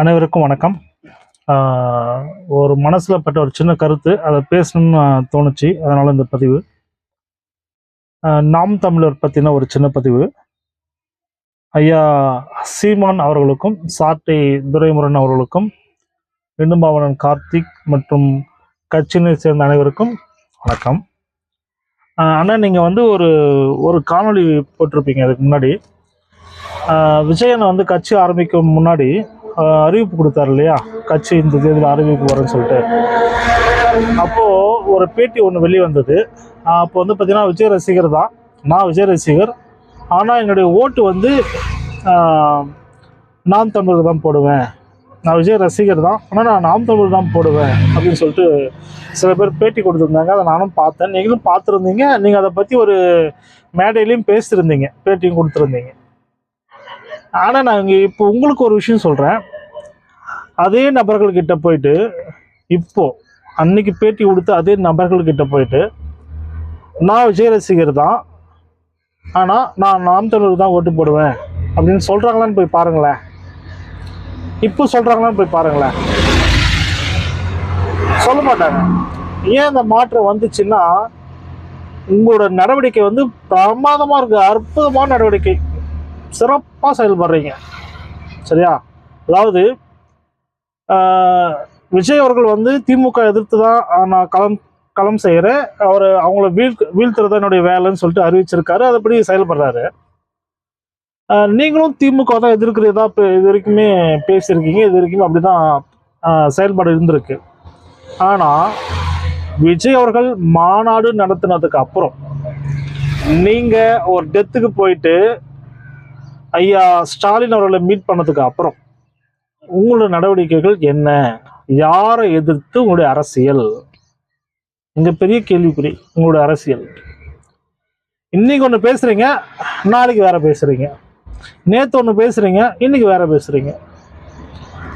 அனைவருக்கும் வணக்கம். ஒரு மனசில் பட்ட ஒரு சின்ன கருத்து அதை பேசணும்னு தோணுச்சு. அதனால் இந்த பதிவு நாம் தமிழர் பற்றின ஒரு சின்ன பதிவு. ஐயா சீமான் அவர்களுக்கும் சாட்டை துரைமுருகன் அவர்களுக்கும் விண்ணுபாவனன் கார்த்திக் மற்றும் கட்சியினை சேர்ந்த அனைவருக்கும் வணக்கம். ஆனால் நீங்கள் ஒரு காணொளி போட்டிருப்பீங்க. அதுக்கு முன்னாடி விஜயனை கட்சி ஆரம்பிக்கும் முன்னாடி அறிவிப்பு கொடுத்தாரு இல்லையா, கட்சி இந்த தேதியில் அறிவிப்பு வரும்னு சொல்லிட்டு. அப்போது ஒரு பேட்டி ஒன்று வெளியே வந்தது. அப்போ பார்த்தீங்கன்னா விஜய் ரசிகர் தான், நான் விஜய் ரசிகர். ஆனால் என்னுடைய ஓட்டு நாம் தமிழர் தான் போடுவேன். நான் விஜய் ரசிகர் தான், ஆனால் நான் நாம் தமிழர் தான் போடுவேன் அப்படின்னு சொல்லிட்டு சில பேர் பேட்டி கொடுத்துருந்தாங்க. அதை நானும் பார்த்தேன், நீங்களும் பார்த்துருந்தீங்க. நீங்கள் அதை பற்றி ஒரு மேடையிலையும் பேசியிருந்தீங்க, பேட்டியும் கொடுத்துருந்தீங்க. ஆனால் நான் இங்கே இப்போ உங்களுக்கு ஒரு விஷயம் சொல்கிறேன். அதே நபர்கள்கிட்ட போயிட்டு, இப்போது அன்னைக்கு பேட்டி கொடுத்த அதே நபர்கள்கிட்ட போயிட்டு, நான் விஜய் ரசிகர் தான், ஆனால் நான் நாம் தமிழர் தான் ஓட்டு போடுவேன் அப்படின்னு சொல்கிறாங்களான்னு போய் பாருங்களேன். இப்போ சொல்கிறாங்களான்னு போய் பாருங்களேன். சொல்ல மாட்டாங்க. ஏன் இந்த மாற்றம் வந்துச்சுன்னா, உங்களோட நடவடிக்கை பிரமாதமாக இருக்குது, அற்புதமான நடவடிக்கை, சிறப்பாக செயல்படுறீங்க. சரியா? அதாவது விஜய் அவர்கள் திமுக எதிர்த்து தான் நான் களம் செய்கிறேன், அவங்கள வீழ்த்துறது என்னுடைய வேலைன்னு சொல்லிட்டு அறிவிச்சிருக்காரு. அதுபடி செயல்படுறாரு. நீங்களும் திமுக தான் எதிர்க்கிறதா இது வரைக்குமே பேசியிருக்கீங்க. இது வரைக்குமே அப்படி தான் செயல்பாடு இருந்திருக்கு. ஆனால் விஜய் அவர்கள் மாநாடு நடத்தினதுக்கு அப்புறம் நீங்கள் ஒரு டெத்துக்கு போயிட்டு ஐயா ஸ்டாலின் அவர்களை மீட் பண்ணதுக்கு அப்புறம் உங்களோட நடவடிக்கைகள் என்ன? யாரை எதிர்த்து உங்களுடைய அரசியல்? இங்க பெரிய கேள்விக்குறி. உங்களுடைய அரசியல் இன்னைக்கு ஒன்று பேசுறீங்க, நாளைக்கு வேற பேசுறீங்க. நேற்று ஒன்று பேசுறீங்க, இன்னைக்கு வேற பேசுறீங்க.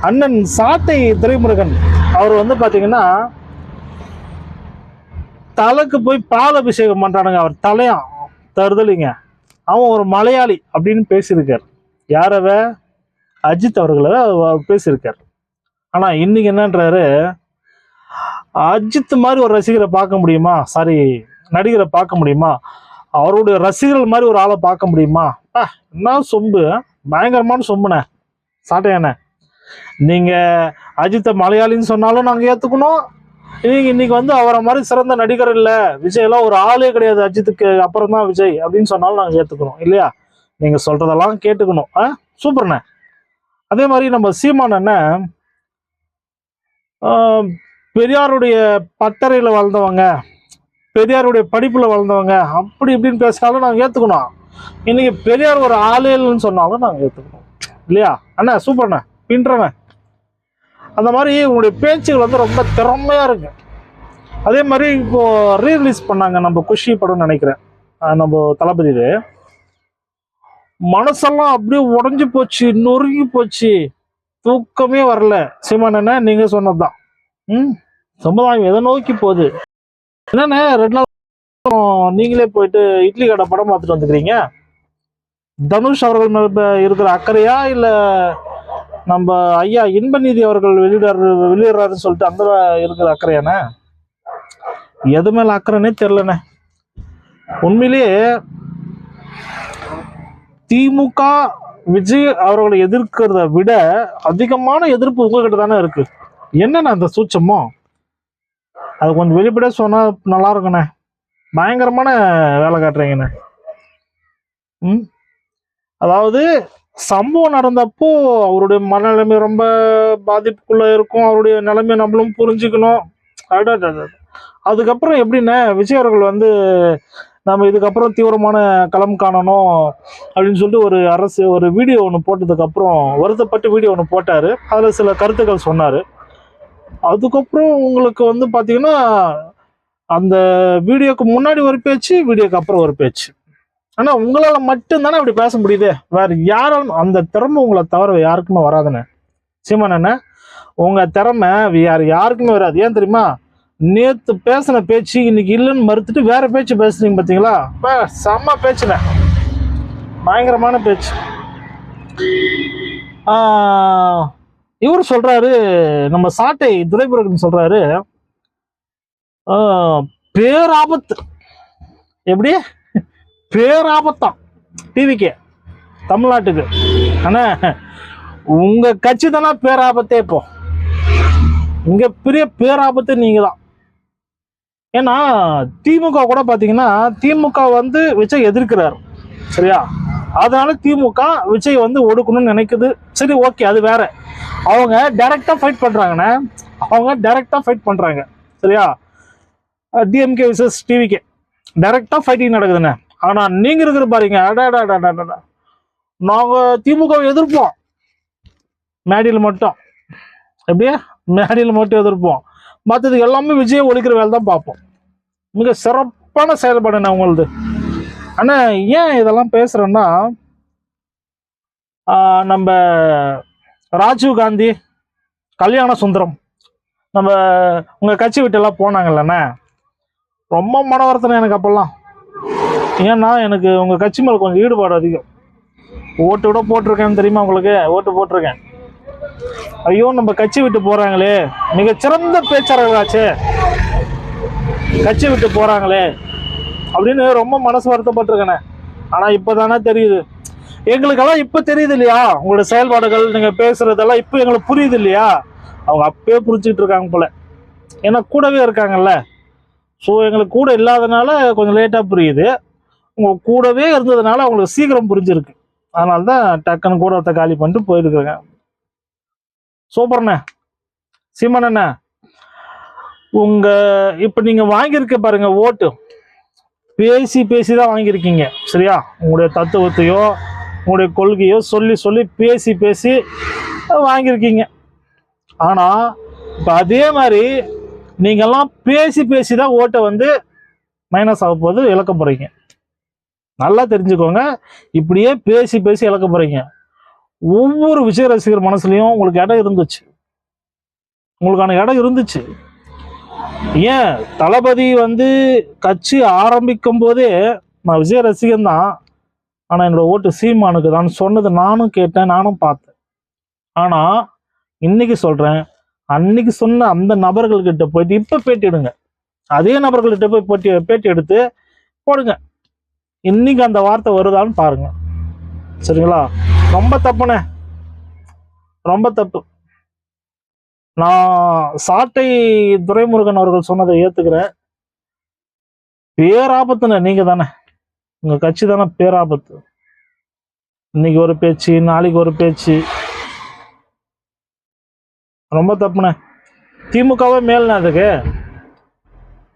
அண்ணன் சாட்டை துரைமுருகன் அவர் பார்த்தீங்கன்னா தலைக்கு போய் பால் அபிஷேகம் பண்றானுங்க. அவர் தலையா தருதலிங்க, அவன் ஒரு மலையாளி அப்படின்னு பேசியிருக்கார். யாரவ? அஜித் அவர்களை பேசியிருக்கார். ஆனால் இன்னைக்கு என்னன்றாரு, அஜித் மாதிரி ஒரு ரசிகரை பார்க்க முடியுமா? சாரி, நடிகரை பார்க்க முடியுமா? அவருடைய ரசிகர்கள் மாதிரி ஒரு ஆளை பார்க்க முடியுமா? என்ன சொம்பு, பயங்கரமான சொம்புண்ணே சாட்டையானே. நீங்கள் அஜித்தை மலையாளின்னு சொன்னாலும் நாங்கள் ஏற்றுக்கணும். இன்னைக்கு அவரை மாதிரி சிறந்த நடிகர் இல்லை, விஜயெல்லாம் ஒரு ஆளே கிடையாது, அஜித்துக்கு அப்புறம் தான் விஜய் அப்படின்னு சொன்னாலும் நாங்கள் ஏற்றுக்கணும் இல்லையா? நீங்கள் சொல்றதெல்லாம் கேட்டுக்கணும். சூப்பர்ண்ணே. அதே மாதிரி நம்ம சீமான் அண்ணன் பெரியாருடைய பட்டறையில் வளர்ந்தவங்க, பெரியாருடைய படிப்பில் வளர்ந்தவங்க, அப்படி இப்படின்னு பேசினாலும் நாங்கள் ஏற்றுக்கணும். இன்னைக்கு பெரியார் ஒரு ஆளேன்னு சொன்னாலும் நாங்கள் ஏற்றுக்கணும் இல்லையா? அண்ணா சூப்பர்ண்ணே, பின்றண்ணே. அந்த மாதிரி உங்களுடைய பேச்சுகள் ரொம்ப திறமையா இருக்கு. அதே மாதிரி இப்போ ரீரிலீஸ் பண்ணாங்க நம்ம குஷி படம் நினைக்கிறேன், நம்ம தளபதியில. மனசெல்லாம் அப்படியே உடஞ்சி போச்சு, நொறுங்கி போச்சு, தூக்கமே வரல. சீமான் நீங்க சொன்னதுதான். சமுதாயம் எதை நோக்கி போகுது? என்னன்னு 2 நாள் நீங்களே போயிட்டு இட்லி கடை படம் பார்த்துட்டு வந்துக்கிறீங்க. தனுஷ் அவர்கள் மேல இருக்கிற அக்கறையா, இல்ல நம்ம ஐயா இன்பநீதி அவர்கள் வெளியிடுறாருன்னு சொல்லிட்டு அந்த இருக்கிற அக்கறையான? எது மேல அக்கறைன்னே தெரியலண்ணே. உண்மையிலேயே திமுக விஜய் அவர்களை எதிர்க்கிறத விட அதிகமான எதிர்ப்பு உங்ககிட்ட தானே இருக்கு. என்னண்ணே அந்த சூட்சமோ? அது கொஞ்சம் வெளிப்படையா சொன்னா நல்லா இருக்குண்ணே. பயங்கரமான வேலை காட்டுறீங்கண்ணே. அதாவது சம்பவம் நடந்தப்போ அவருடைய மனநிலைமை ரொம்ப பாதிப்புக்குள்ள இருக்கும். அவருடைய நிலைமை நம்மளும் புரிஞ்சுக்கணும். அதுக்கப்புறம் எப்படின்னா விஜய் அவர்கள் நம்ம இதுக்கப்புறம் தீவிரமான களம் காணணும் அப்படின்னு சொல்லிட்டு ஒரு வீடியோ ஒன்று போட்டதுக்கப்புறம் வருத்தப்பட்டு வீடியோ ஒன்று போட்டார். அதில் சில கருத்துக்கள் சொன்னார். அதுக்கப்புறம் உங்களுக்கு பார்த்தீங்கன்னா அந்த வீடியோக்கு முன்னாடி ஒரு பேச்சு, வீடியோக்கு அப்புறம் ஒரு பேச்சு. ஆனால் உங்களால் மட்டும்தானே அப்படி பேச முடியுது. வேற யாராலும் அந்த திறமை உங்களை தவிர யாருக்குமே வராதுண்ணே. சீமான் அண்ணே, உங்கள் திறமை யாருக்குமே வராது. ஏன் தெரியுமா? நேற்று பேசின பேச்சு இன்னைக்கு இல்லைன்னு மறுத்துட்டு வேற பேச்சு பேசுறீங்க பார்த்தீங்களா? செம்ம பேச்சுண்ணே, பயங்கரமான பேச்சு. இவர் சொல்றாரு, நம்ம சாட்டை துரைமுருகன் சொல்றாரு, பேராபத்து. எப்படி? பேராபத்தான் டிவிக்கு, தமிழ்நாட்டுக்கு. ஆனா உங்க கட்சி தானே பேராபத்தே. இப்போ இங்க பெரிய பேராபத்து நீங்க தான். ஏன்னா திமுக கூட பாத்தீங்கன்னா, திமுக வந்து விஜய் எதிர்க்கிறாரு, சரியா? அதனால திமுக விஜய் வந்து ஒடுக்கணும்னு நினைக்குது. சரி, ஓகே, அது வேற. அவங்க டைரக்டா ஃபைட் பண்றாங்கண்ணே, அவங்க டைரக்டா ஃபைட் பண்றாங்க, சரியா? டிஎம்கே விசஸ் டிவிகே டைரக்டா ஃபைட்டிங் நடக்குதுண்ணே. ஆனா நீங்க இருக்கிற பாருங்க, நாங்க திமுக எதிர்ப்போம் மேடியில் மட்டும். எப்படியே மேடியில் மட்டும் எதிர்ப்போம், மற்றது எல்லாமே விஜய் ஒழிக்கிற வேலை தான் பார்ப்போம். மிக சிறப்பான செயல்பாடு என்ன உங்களது. ஆனா ஏன் இதெல்லாம் பேசுறேன்னா, நம்ம ராஜீவ் காந்தி, கல்யாண சுந்தரம், நம்ம உங்க கட்சி விட்டு எல்லாம் போனாங்கல்லண்ணே, ரொம்ப மன வருத்தம் எனக்கு அப்பெல்லாம். ஏன்னா எனக்கு உங்க கட்சி மேல கொஞ்சம் ஈடுபாடு அதிகம். ஓட்டு விட போட்டிருக்கேன்னு தெரியுமா உங்களுக்கு? ஓட்டு போட்டிருக்கேன். ஐயோ, நம்ம கட்சி விட்டு போறாங்களே, மிகச்சிறந்த பேச்சாளர்களாச்சே, கட்சி விட்டு போறாங்களே அப்படின்னு ரொம்ப மனசு வருத்தப்பட்டிருக்கேனே. ஆனா இப்பதானே தெரியுது எங்களுக்கெல்லாம். இப்ப தெரியுது இல்லையா உங்களோட செயல்பாடுகள், நீங்க பேசுறதெல்லாம் இப்ப எங்களுக்கு புரியுது இல்லையா? அவங்க அப்பயே புரிஞ்சுக்கிட்டு இருக்காங்க போல, ஏன்னா கூடவே இருக்காங்கல்ல. ஸோ எங்களுக்கு கூட இல்லாதனால கொஞ்சம் லேட்டா புரியுது, உங்க கூடவே இருந்ததுனால அவங்களுக்கு சீக்கிரம் புரிஞ்சிருக்கு. அதனால்தான் டக்குன்னு கூடத்தை காலி பண்ணிட்டு போயிருக்காங்க. சூப்பர்ண்ணே, சீமானண்ணே. உங்க இப்ப நீங்க வாங்கியிருக்க பாருங்க ஓட்டு, பேசி பேசி தான் வாங்கியிருக்கீங்க, சரியா? உங்களுடைய தத்துவத்தையோ உங்களுடைய கொள்கையோ சொல்லி சொல்லி பேசி பேசி வாங்கியிருக்கீங்க. ஆனா இப்ப அதே மாதிரி நீங்கெல்லாம் பேசி பேசி தான் ஓட்டை வந்து மைனஸ் ஆக போது, இழக்க போறீங்க. நல்லா தெரிஞ்சுக்கோங்க, இப்படியே பேசி பேசி இழக்க போறீங்க. ஒவ்வொரு விஜய் ரசிகர் மனசுலயும் உங்களுக்கு இடம் இருந்துச்சு, உங்களுக்கான இடம் இருந்துச்சு. ஏன் தளபதி வந்து கட்சி ஆரம்பிக்கும் போதே நான் விஜய் ரசிகன் தான், ஆனா என்னோட ஓட்டு சீமானுக்கு தான் சொன்னது நானும் கேட்டேன், நானும் பார்த்தேன். ஆனா இன்னைக்கு சொல்றேன், அன்னைக்கு சொன்ன அந்த நபர்கள்கிட்ட போயிட்டு இப்ப பேட்டி எடுங்க, அதே நபர்கள்கிட்ட போய் பேட்டி எடுத்து போடுங்க. இன்னைக்கு அந்த வார்த்தை வருதான்னு பாருங்க, சரிங்களா? ரொம்ப தப்புண்ணே, ரொம்ப தப்பு. நான் சாட்டை துரைமுருகன் அவர்கள் சொன்னதை ஏத்துக்கிறேன். பேராபத்துன்னு நீங்க தானே, உங்க கட்சி தானே பேராபத்து. இன்னைக்கு ஒரு பேச்சு, நாளைக்கு ஒரு பேச்சு, ரொம்ப தப்புண்ணே. திமுகவே மேல்ண்ணே, அதுக்கு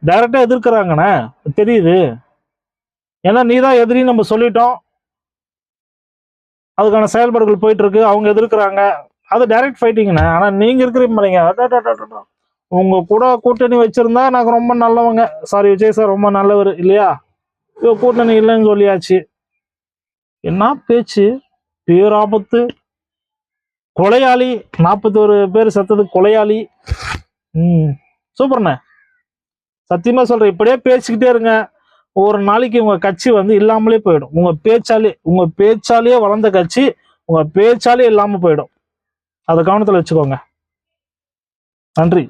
டைரக்டா எதிர்க்கிறாங்கண்ணே, தெரியுது. ஏன்னா நீ தான் எதிரி நம்ம சொல்லிட்டோம், அதுக்கான செயல்பாடுகள் போயிட்டு இருக்கு, அவங்க எதிர்க்கிறாங்க, அது டைரக்ட் ஃபைட்டிங்கண்ணே. ஆனா நீங்க இருக்கிறீங்க, உங்க கூட கூட்டணி வச்சிருந்தா எனக்கு ரொம்ப நல்லவங்க, சாரி விஜய் சார் ரொம்ப நல்லவர் இல்லையா? கூட்டணி இல்லைன்னு சொல்லியாச்சு. என்ன பேச்சு, பேராபத்து, கொலையாளி, 41 பேர் செத்தது கொலையாளி. சூப்பர்ண்ணே, சத்தியமா சொல்றேன். இப்படியே பேசிக்கிட்டே இருங்க, ஒரு நாளைக்கு உங்க கட்சி வந்து இல்லாமலே போயிடும். உங்க பேச்சாலேயே வளர்ந்த கட்சி உங்க பேச்சாலே இல்லாம போயிடும். அதை கவனத்துல வச்சுக்கோங்க. நன்றி.